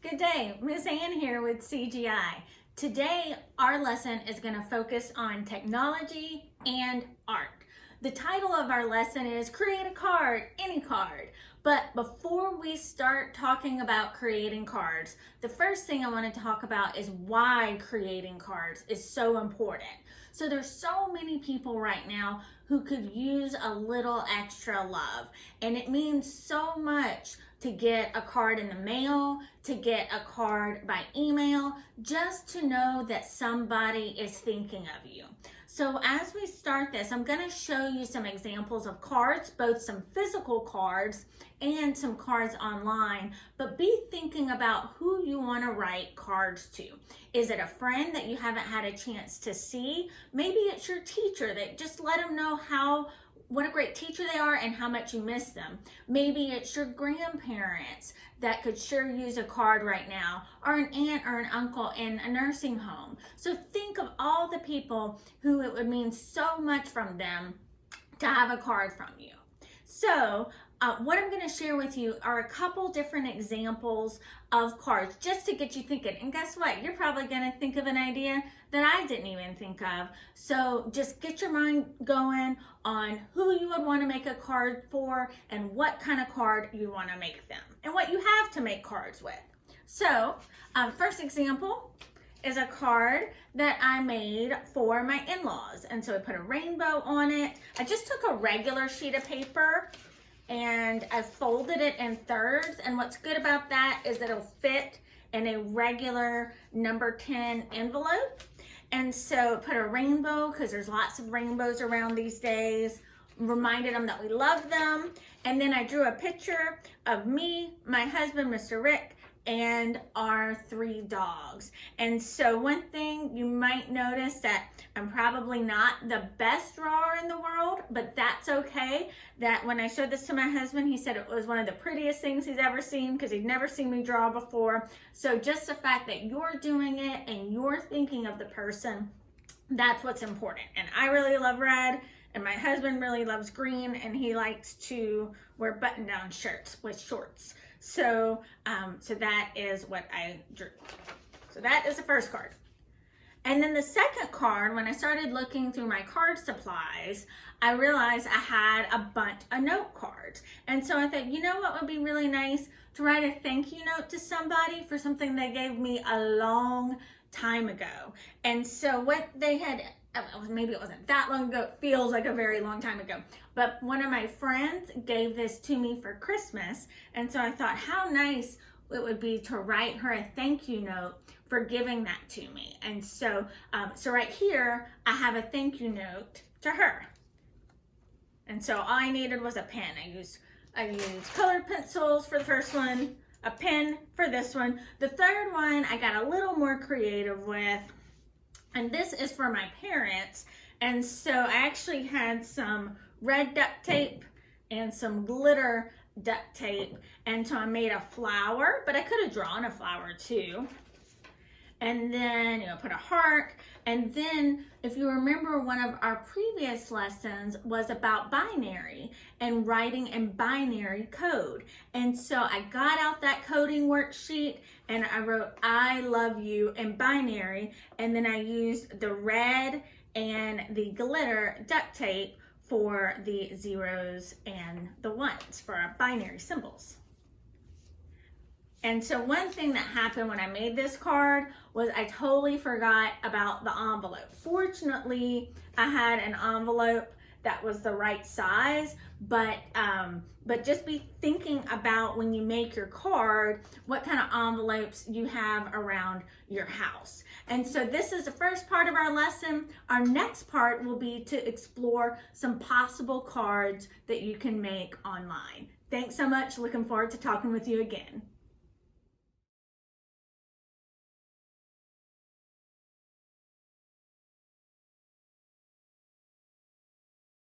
Good day, Ms. Ann here with CGI. Today, our lesson is going to focus on technology and art. The title of our lesson is Create a Card, Any Card. But before we start talking about creating cards, the first thing I want to talk about is why creating cards is so important. So there's so many people right now who could use a little extra love, and it means so much to get a card in the mail, to get a card by email, just to know that somebody is thinking of you. So as we start this, I'm going to show you some examples of cards, both some physical cards and some cards online, but be thinking about who you want to write cards to. Is it a friend that you haven't had a chance to see? Maybe it's your teacher that just let them know what a great teacher they are and how much you miss them. Maybe it's your grandparents that could sure use a card right now, or an aunt or an uncle in a nursing home. So think of all the people who it would mean so much from them to have a card from you. So what I'm going to share with you are a couple different examples of cards just to get you thinking. And guess what? You're probably going to think of an idea that I didn't even think of. So just get your mind going on who you would want to make a card for and what kind of card you want to make them and what you have to make cards with. So first example is a card that I made for my in-laws. And so I put a rainbow on it. I just took a regular sheet of paper and I folded it in thirds. And what's good about that is it'll fit in a regular number 10 envelope. And so put a rainbow, because there's lots of rainbows around these days. Reminded them that we love them. And then I drew a picture of me, my husband, Mr. Rick, and our 3 dogs. And so one thing you might notice that I'm probably not the best drawer in the world, but that's okay. That when I showed this to my husband, he said it was one of the prettiest things he's ever seen because he'd never seen me draw before. So just the fact that you're doing it and you're thinking of the person, that's what's important. And I really love red, and my husband really loves green, and he likes to wear button-down shirts with shorts. So that is what I drew. So that is the first card. And then the second card, when I started looking through my card supplies, I realized I had a bunch of note cards. And so I thought, you know what would be really nice? To write a thank you note to somebody for something they gave me a long time ago. And so what they had, maybe it wasn't that long ago, it feels like a very long time ago, but one of my friends gave this to me for Christmas. And so I thought how nice it would be to write her a thank you note for giving that to me. And so right here, I have a thank you note to her. And so all I needed was a pen. I used colored pencils for the first one, a pen for this one. The third one, I got a little more creative with, and this is for my parents. And so I actually had some red duct tape and some glitter duct tape. And so I made a flower, but I could have drawn a flower too. And then, put a heart. And then, if you remember, one of our previous lessons was about binary and writing in binary code. And so I got out that coding worksheet and I wrote, I love you in binary. And then I used the red and the glitter duct tape for the zeros and the ones for our binary symbols. And so one thing that happened when I made this card was I totally forgot about the envelope. Fortunately, I had an envelope that was the right size, but just be thinking about when you make your card, what kind of envelopes you have around your house. And so this is the first part of our lesson. Our next part will be to explore some possible cards that you can make online. Thanks so much. Looking forward to talking with you again.